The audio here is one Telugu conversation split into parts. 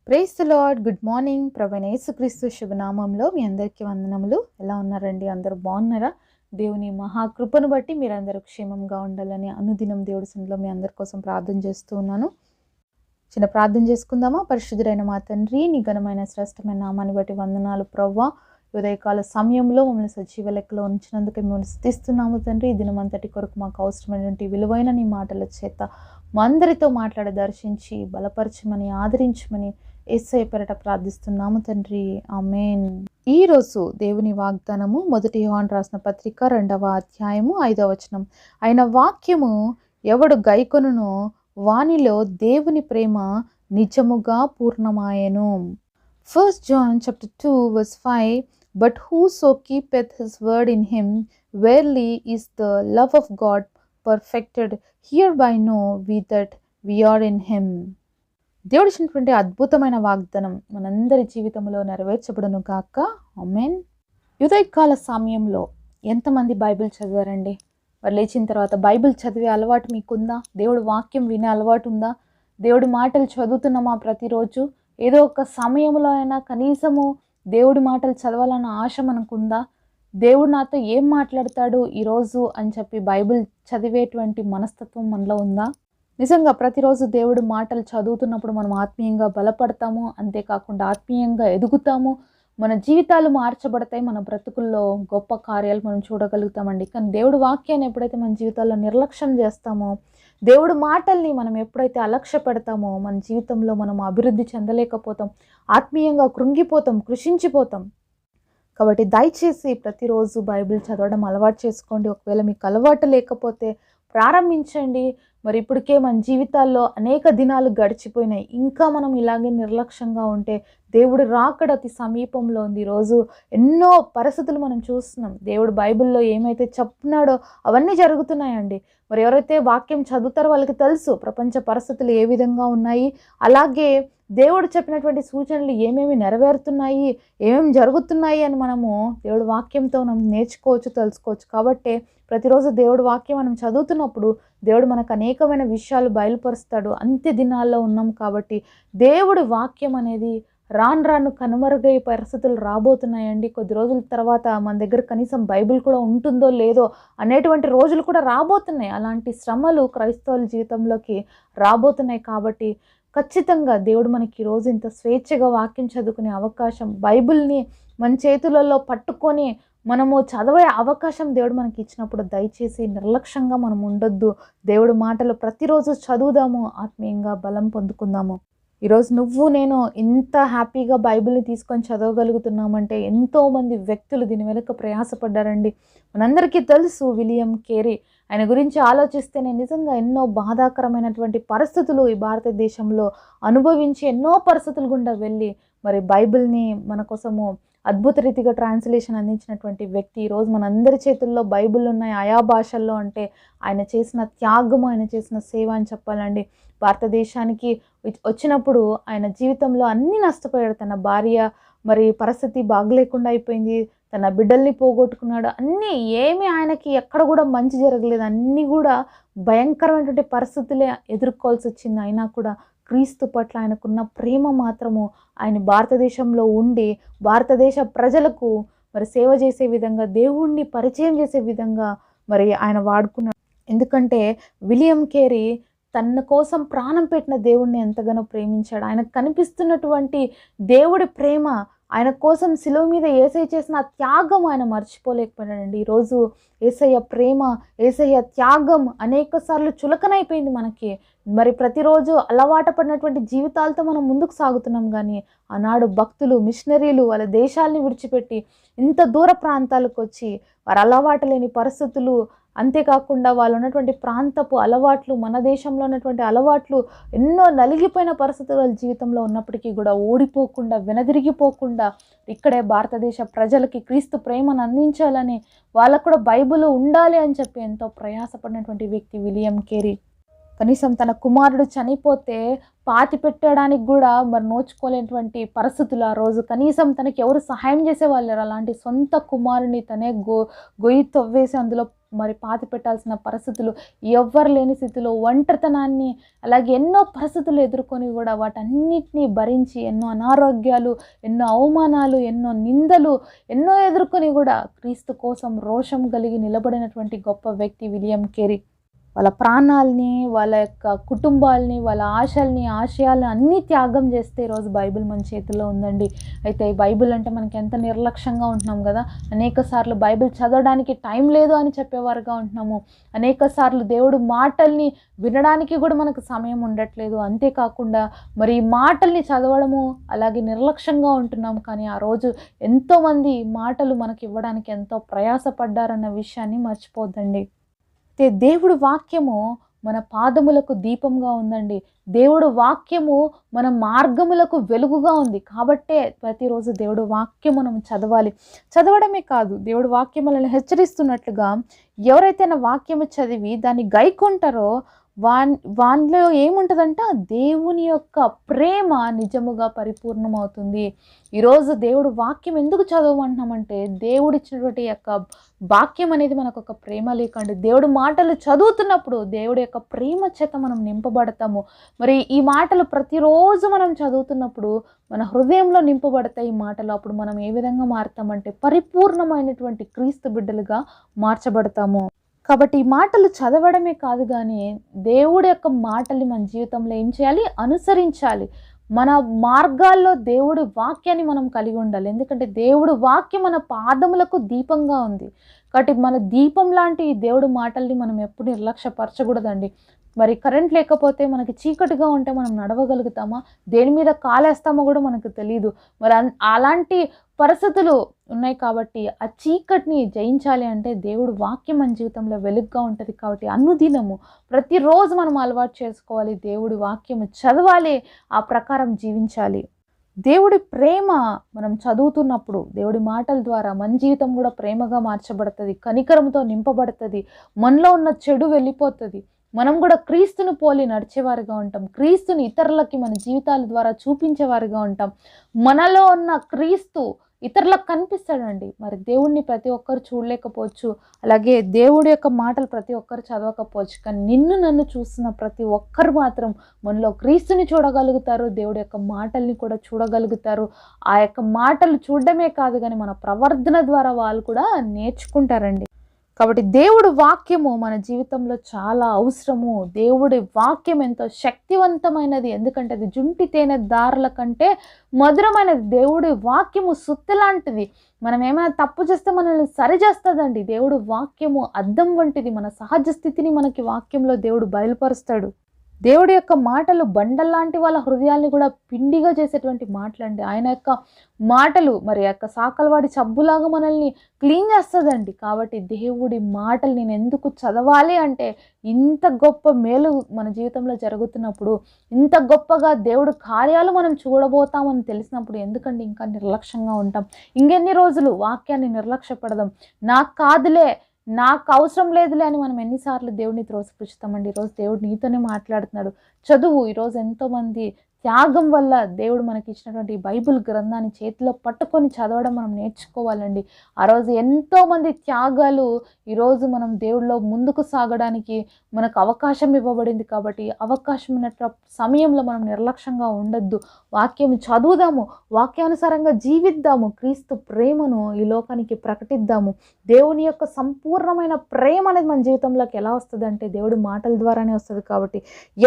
Praise the Lord. Good morning. ప్రభువైన యేసుక్రీస్తు శుభనామంలో మీ అందరికీ వందనములు. ఎలా ఉన్నారండి? అందరూ బాగున్నారా? దేవుని మహాకృపను బట్టి మీరందరూ క్షేమంగా ఉండాలని అనుదినం దేవుడి సన్నిధిలో మీ అందరి కోసం ప్రార్థన చేస్తూ ఉన్నాను. చిన్న ప్రార్థన చేసుకుందామా? పరిశుద్ధుడైన మా తండ్రి, నీ ఘనమైన శ్రేష్టమైన నామాన్ని బట్టి వందనాలు ప్రవ్వా. ఉదయకాల సమయంలో మమ్మల్ని సజీవ లెక్కలో ఉంచినందుకు మిమ్మల్ని స్తుతిస్తున్నాము తండ్రి. ఈ దినమంతటి కొరకు మాకు అవసరమైనటువంటి విలువైన నీ మాటల చేత మా అందరితో మాట్లాడి దర్శించి బలపరచమని ఆదరించమని యేసయ్య పేరట ప్రార్థిస్తున్నాము తండ్రి. ఆమేన్. ఈ రోజు దేవుని వాగ్దానము 1 యోహాను రాసిన పత్రిక 2వ అధ్యాయము 5వ వచనం. ఆయన వాక్యము ఎవడు గైకొనునో వానిలో దేవుని ప్రేమ నిజముగా పూర్ణమాయెను. 1 John chapter 2 verse 5. But whoso keepeth his word in him, verily is the love of God perfected. Hereby know we that we are in him. దేవుడు ఇచ్చినటువంటి అద్భుతమైన వాగ్దానం మనందరి జీవితంలో నెరవేర్చబడును గాక. ఆమేన్. ఉదయకాల సమయంలో ఎంతమంది బైబిల్ చదివారండి? వారు లేచిన తర్వాత బైబిల్ చదివే అలవాటు మీకుందా? దేవుడి వాక్యం వినే అలవాటు ఉందా? దేవుడి మాటలు చదువుతున్నామా ప్రతిరోజు? ఏదో ఒక సమయంలో అయినా కనీసము దేవుడి మాటలు చదవాలన్న ఆశ మనకుందా? దేవుడు నాతో ఏం మాట్లాడతాడు ఈరోజు అని చెప్పి బైబిల్ చదివేటువంటి మనస్తత్వం మనలో ఉందా? నిజంగా ప్రతిరోజు దేవుడి మాటలు చదువుతున్నప్పుడు మనం ఆత్మీయంగా బలపడతాము, అంతేకాకుండా ఆత్మీయంగా ఎదుగుతాము, మన జీవితాలు మార్చబడతాయి, మన బ్రతుకుల్లో గొప్ప కార్యాలు మనం చూడగలుగుతామండి. కానీ దేవుడి వాక్యాన్ని ఎప్పుడైతే మన జీవితాల్లో నిర్లక్ష్యం చేస్తామో, దేవుడి మాటల్ని మనం ఎప్పుడైతే అలక్ష్య పెడతామో మన జీవితంలో మనం అభివృద్ధి చెందలేకపోతాం, ఆత్మీయంగా కృంగిపోతాం, కృషించిపోతాం. కాబట్టి దయచేసి ప్రతిరోజు బైబిల్ చదవడం అలవాటు చేసుకోండి. ఒకవేళ మీకు అలవాటు లేకపోతే ప్రారంభించండి. మరి ఇప్పటికే మన జీవితాల్లో అనేక దినాలు గడిచిపోయినాయి. ఇంకా మనం ఇలాగే నిర్లక్ష్యంగా ఉంటే దేవుడు రాకడ అతి సమీపంలో ఉంది. ఈరోజు ఎన్నో పరిస్థితులు మనం చూస్తున్నాం. దేవుడు బైబిల్లో ఏమైతే చెప్తున్నాడో అవన్నీ జరుగుతున్నాయండి. మరి ఎవరైతే వాక్యం చదువుతారో వాళ్ళకి తెలుసు ప్రపంచ పరిస్థితులు ఏ విధంగా ఉన్నాయి, అలాగే దేవుడు చెప్పినటువంటి సూచనలు ఏమేమి నెరవేరుతున్నాయి, ఏమేమి జరుగుతున్నాయి అని మనము దేవుడి వాక్యంతో మనం నేర్చుకోవచ్చు, తెలుసుకోవచ్చు. కాబట్టి ప్రతిరోజు దేవుడి వాక్యం మనం చదువుతున్నప్పుడు దేవుడు మనకు అనేకమైన విషయాలు బయలుపరుస్తాడు. అంత్య దినాల్లో ఉన్నాం కాబట్టి దేవుడి వాక్యం అనేది రాను రాను కనుమరుగయ్యే పరిస్థితులు రాబోతున్నాయండి. కొద్ది రోజుల తర్వాత మన దగ్గర కనీసం బైబిల్ కూడా ఉంటుందో లేదో అనేటువంటి రోజులు కూడా రాబోతున్నాయి. అలాంటి శ్రమలు క్రైస్తవుల జీవితంలోకి రాబోతున్నాయి. కాబట్టి ఖచ్చితంగా దేవుడు మనకి ఈరోజు ఇంత స్వేచ్ఛగా వాక్యం చదువుకునే అవకాశం, బైబిల్ని మన చేతులలో పట్టుకొని మనము చదివే అవకాశం దేవుడు మనకి ఇచ్చినప్పుడు దయచేసి నిర్లక్ష్యంగా మనం ఉండొద్దు. దేవుడి మాటలు ప్రతిరోజు చదువుదాము, ఆత్మీయంగా బలం పొందుకుందాము. ఈరోజు నువ్వు నేను ఇంత హ్యాపీగా బైబిల్ని తీసుకొని చదవగలుగుతున్నామంటే ఎంతోమంది వ్యక్తులు దీని వెనుక ప్రయాసపడ్డారండి. మనందరికీ తెలుసు విలియం కేరీ. ఆయన గురించి ఆలోచిస్తేనే నిజంగా ఎన్నో బాధాకరమైనటువంటి పరిస్థితులు ఈ భారతదేశంలో అనుభవించి ఎన్నో పరిస్థితులు గుండా వెళ్ళి మరి బైబిల్ని మన కోసము అద్భుత రీతిగా ట్రాన్స్లేషన్ అందించినటువంటి వ్యక్తి. ఈరోజు మనందరి చేతుల్లో బైబిల్ ఉన్నాయి ఆయా భాషల్లో. అంటే ఆయన చేసిన త్యాగము, ఆయన చేసిన సేవ అని చెప్పాలండి. భారతదేశానికి వచ్చినప్పుడు ఆయన జీవితంలో అన్నీ నష్టపోయాడు. తన భార్య మరి పరిస్థితి బాగలేకుండా అయిపోయింది, తన బిడ్డల్ని పోగొట్టుకున్నాడు. అన్నీ ఏమీ ఆయనకి ఎక్కడ కూడా మంచి జరగలేదు. అన్నీ కూడా భయంకరమైనటువంటి పరిస్థితులే ఎదుర్కోవాల్సి వచ్చింది. అయినా కూడా క్రీస్తు పట్ల ఆయనకున్న ప్రేమ మాత్రము ఆయన భారతదేశంలో ఉండి భారతదేశ ప్రజలకు మరి సేవ చేసే విధంగా, దేవుణ్ణి పరిచయం చేసే విధంగా మరి ఆయన వాడుకున్నాడు. ఎందుకంటే విలియం కేరీ తన కోసం ప్రాణం పెట్టిన దేవుణ్ణి ఎంతగానో ప్రేమించాడు. ఆయనకు కనిపిస్తున్నటువంటి దేవుడి ప్రేమ, ఆయన కోసం శిలువ మీద యేసయ్య చేసిన త్యాగం ఆయన మర్చిపోలేకపోయాడండి. ఈరోజు యేసయ్య ప్రేమ, యేసయ్య త్యాగం అనేక సార్లు చులకనైపోయింది మనకి. మరి ప్రతిరోజు అలవాటు పడినటువంటి జీవితాలతో మనం ముందుకు సాగుతున్నాం. కానీ ఆనాడు భక్తులు, మిషనరీలు వాళ్ళ దేశాలని విడిచిపెట్టి ఇంత దూర ప్రాంతాలకు వచ్చి వారు అలవాటు లేని పరిస్థితులు, అంతేకాకుండా వాళ్ళు ఉన్నటువంటి ప్రాంతపు అలవాట్లు, మన దేశంలో ఉన్నటువంటి అలవాట్లు ఎన్నో నలిగిపోయిన పరిస్థితులు వాళ్ళ జీవితంలో ఉన్నప్పటికీ కూడా ఓడిపోకుండా, వెనదిరిగిపోకుండా ఇక్కడే భారతదేశ ప్రజలకి క్రీస్తు ప్రేమను అందించాలని, వాళ్ళకు కూడా బైబిల్ ఉండాలి అని చెప్పి ఎంతో ప్రయాసపడినటువంటి వ్యక్తి విలియం కేరీ. కనీసం తన కుమారుడు చనిపోతే పాతి పెట్టడానికి కూడా మరి నోచుకోలేనటువంటి పరిస్థితులు ఆ రోజు. కనీసం తనకి ఎవరు సహాయం చేసేవాళ్ళు లేరు. అలాంటి సొంత కుమారుని తనే గొయ్యి తవ్వేసి అందులో మరి పాతి పెట్టాల్సిన పరిస్థితులు, ఎవ్వరు లేని స్థితిలో ఒంటరితనాన్ని, అలాగే ఎన్నో పరిస్థితులు ఎదుర్కొని కూడా వాటన్నిటినీ భరించి ఎన్నో అనారోగ్యాలు, ఎన్నో అవమానాలు, ఎన్నో నిందలు ఎన్నో ఎదుర్కొని కూడా క్రీస్తు కోసం రోషం కలిగి నిలబడినటువంటి గొప్ప వ్యక్తి విలియం కేరీ. వాళ్ళ ప్రాణాలని, వాళ్ళ యొక్క కుటుంబాలని, వాళ్ళ ఆశయాలను అన్నీ త్యాగం చేస్తే ఈరోజు బైబిల్ మన చేతిలో ఉందండి. అయితే ఈ బైబిల్ అంటే మనకి ఎంత నిర్లక్ష్యంగా ఉంటున్నాం కదా. అనేక సార్లు బైబిల్ చదవడానికి టైం లేదు అని చెప్పేవారుగా ఉంటున్నాము. అనేక సార్లు దేవుడు మాటల్ని వినడానికి కూడా మనకు సమయం ఉండట్లేదు. అంతేకాకుండా మరి ఈ మాటల్ని చదవడము అలాగే నిర్లక్ష్యంగా ఉంటున్నాం. కానీ ఆ రోజు ఎంతోమంది మాటలు మనకి ఇవ్వడానికి ఎంతో ప్రయాసపడ్డారన్న విషయాన్ని మర్చిపోద్దండి. అయితే దేవుడు వాక్యము మన పాదములకు దీపంగా ఉందండి. దేవుడు వాక్యము మన మార్గములకు వెలుగుగా ఉంది. కాబట్టే ప్రతిరోజు దేవుడు వాక్యం మనం చదవాలి. చదవడమే కాదు, దేవుడు వాక్యం మనల్ని హెచ్చరిస్తున్నట్లుగా ఎవరైతే నా వాక్యము చదివి దాన్ని గైకొంటారో వానిలో ఏముంటుందంట, దేవుని యొక్క ప్రేమ నిజముగా పరిపూర్ణమవుతుంది. ఈరోజు దేవుడు వాక్యం ఎందుకు చదవమంటున్నామంటే, దేవుడు ఇచ్చినటువంటి యొక్క వాక్యం అనేది మనకు ఒక ప్రేమ లేకండి. దేవుడు మాటలు చదువుతున్నప్పుడు దేవుడి యొక్క ప్రేమ చేత మనం నింపబడతాము. మరి ఈ మాటలు ప్రతిరోజు మనం చదువుతున్నప్పుడు మన హృదయంలో నింపబడతాయి ఈ మాటలు. అప్పుడు మనం ఏ విధంగా మారుతామంటే పరిపూర్ణమైనటువంటి క్రీస్తు బిడ్డలుగా మార్చబడతాము. కాబట్టి ఈ మాటలు చదవడమే కాదు, కానీ దేవుడి యొక్క మాటల్ని మన జీవితంలో ఏం చేయాలి, అనుసరించాలి. మన మార్గాల్లో దేవుడి వాక్యాన్ని మనం కలిగి ఉండాలి. ఎందుకంటే దేవుడు వాక్యం మన పాదములకు దీపంగా ఉంది. కాబట్టి మన దీపం లాంటి దేవుడి మాటల్ని మనం ఎప్పుడు నిర్లక్ష్యపరచకూడదండి. మరి కరెంట్ లేకపోతే మనకి చీకటిగా ఉంటే మనం నడవగలుగుతామా, దేని మీద కాలేస్తామో కూడా మనకు తెలియదు. మరి అలాంటి పరిస్థితులు ఉన్నాయి. కాబట్టి ఆ చీకటిని జయించాలి అంటే దేవుడు వాక్యం మన జీవితంలో వెలుగుగా ఉంటుంది. కాబట్టి అనుదినము ప్రతిరోజు మనం అలవాటు చేసుకోవాలి, దేవుడి వాక్యము చదవాలి, ఆ ప్రకారం జీవించాలి. దేవుడి ప్రేమ మనం చదువుతున్నప్పుడు దేవుడి మాటల ద్వారా మన జీవితం కూడా ప్రేమగా మార్చబడుతుంది, కనికరంతో నింపబడుతుంది, మనలో ఉన్న చెడు వెళ్ళిపోతుంది. మనం కూడా క్రీస్తును పోలి నడిచేవారుగా ఉంటాం. క్రీస్తుని ఇతరులకి మన జీవితాల ద్వారా చూపించేవారుగా ఉంటాం. మనలో ఉన్న క్రీస్తు ఇతరులకు కనిపిస్తాడండి. మరి దేవుడిని ప్రతి ఒక్కరు చూడలేకపోవచ్చు, అలాగే దేవుడి యొక్క మాటలు ప్రతి ఒక్కరు చదవకపోవచ్చు. కానీ నన్ను చూస్తున్న ప్రతి ఒక్కరు మాత్రం మనలో క్రీస్తుని చూడగలుగుతారు, దేవుడి యొక్క మాటల్ని కూడా చూడగలుగుతారు. ఆ యొక్క మాటలు చూడడమే కాదు, కానీ మన ప్రవర్తన ద్వారా వాళ్ళు కూడా నేర్చుకుంటారండి. కాబట్టి దేవుడి వాక్యము మన జీవితంలో చాలా అవసరము. దేవుడి వాక్యం ఎంతో శక్తివంతమైనది. ఎందుకంటే అది జుంటి తేనె దారుల కంటే మధురమైనది. దేవుడి వాక్యము సుత్తి లాంటిది. మనం ఏమైనా తప్పు చేస్తే మనల్ని సరిచేస్తుందండి. దేవుడి వాక్యము అద్దం వంటిది. మన సహజ స్థితిని మనకి వాక్యంలో దేవుడు బయలుపరుస్తాడు. దేవుడి యొక్క మాటలు బండల్లాంటి వాళ్ళ హృదయాల్ని కూడా పిండిగా చేసేటువంటి మాటలండి. ఆయన యొక్క మాటలు మరి యొక్క సాకలవాడి సబ్బులాగా మనల్ని క్లీన్ చేస్తుందండి. కాబట్టి దేవుడి మాటలు నేను ఎందుకు చదవాలి అంటే, ఇంత గొప్ప మేలు మన జీవితంలో జరుగుతున్నప్పుడు, ఇంత గొప్పగా దేవుడు కార్యాలు మనం చూడబోతామని తెలిసినప్పుడు ఎందుకంటే ఇంకా నిర్లక్ష్యంగా ఉంటాం. ఇంకెన్ని రోజులు వాక్యాన్ని నిర్లక్ష్యపడదాం. నాకు కాదులే, నాకు అవసరం లేదులే అని మనం ఎన్నిసార్లు దేవుడిని త్రోసిపుచ్చుతామండి. ఈరోజు దేవుడు నీతోనే మాట్లాడుతున్నాడు. చదువు. ఈరోజు ఎంతోమంది త్యాగం వల్ల దేవుడు మనకి ఇచ్చినటువంటి బైబిల్ గ్రంథాన్ని చేతిలో పట్టుకొని చదవడం మనం నేర్చుకోవాలండి. ఆ రోజు ఎంతోమంది త్యాగాలు ఈరోజు మనం దేవుడిలో ముందుకు సాగడానికి మనకు అవకాశం ఇవ్వబడింది. కాబట్టి అవకాశం ఉన్న సమయంలో మనం నిర్లక్ష్యంగా ఉండొద్దు. వాక్యం చదువుదాము, వాక్యానుసారంగా జీవిద్దాము, క్రీస్తు ప్రేమను ఈ లోకానికి ప్రకటిద్దాము. దేవుని యొక్క సంపూర్ణమైన ప్రేమ అనేది మన జీవితంలోకి ఎలా వస్తుంది అంటే దేవుడి మాటల ద్వారానే వస్తుంది. కాబట్టి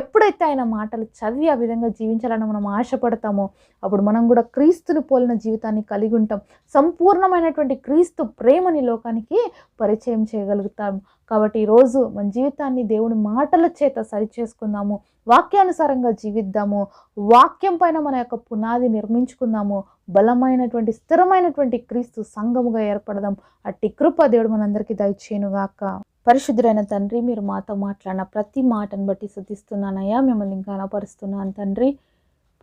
ఎప్పుడైతే ఆయన మాటలు చదివి ఆ విధంగా జీవించాలని మనం ఆశపడతామో అప్పుడు మనం కూడా క్రీస్తుని పోలిన జీవితాన్ని కలిగి ఉంటాం. సంపూర్ణమైనటువంటి క్రీస్తు ప్రేమని లోకానికి పరిచయం చేయగలుగుతాము. కాబట్టి ఈరోజు మన జీవితాన్ని దేవుని మాటల చేత సరిచేసుకుందాము, వాక్యానుసారంగా జీవిద్దాము, వాక్యం పైన మన యొక్క పునాది నిర్మించుకుందాము, బలమైనటువంటి స్థిరమైనటువంటి క్రీస్తు సంఘముగా ఏర్పడదాం. అట్టి కృప దేవుడు మనందరికీ దయచేయునుగాక. పరిశుద్ధుడైన తండ్రి, మీరు మాతో మాట్లాడిన ప్రతి మాటను బట్టి స్తుతిస్తున్నానయ్యా. మిమ్మల్ని ఇంకా కనపరుస్తున్నాను తండ్రి.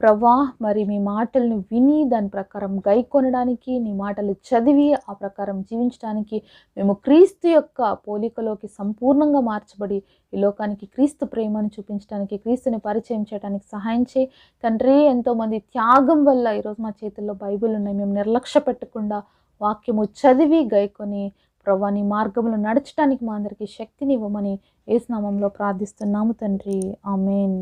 ప్రభా మరి మీ మాటలను విని దాని ప్రకారం గైకొనడానికి, నీ మాటలు చదివి ఆ ప్రకారం జీవించడానికి మేము క్రీస్తు యొక్క పోలికలోకి సంపూర్ణంగా మార్చబడి ఈ లోకానికి క్రీస్తు ప్రేమను చూపించడానికి, క్రీస్తుని పరిచయం చేయడానికి సహాయం చేయి తండ్రి. ఎంతోమంది త్యాగం వల్ల ఈరోజు మా చేతుల్లో బైబిల్ ఉన్నాయి. మేము నిర్లక్ష్య పెట్టకుండా వాక్యము చదివి గైకొని ప్రభా నీ మార్గంలో నడచడానికి మా అందరికీ శక్తిని ఇవ్వమని యేసు నామములో ప్రార్థిస్తున్నాము తండ్రి. ఆమేన్.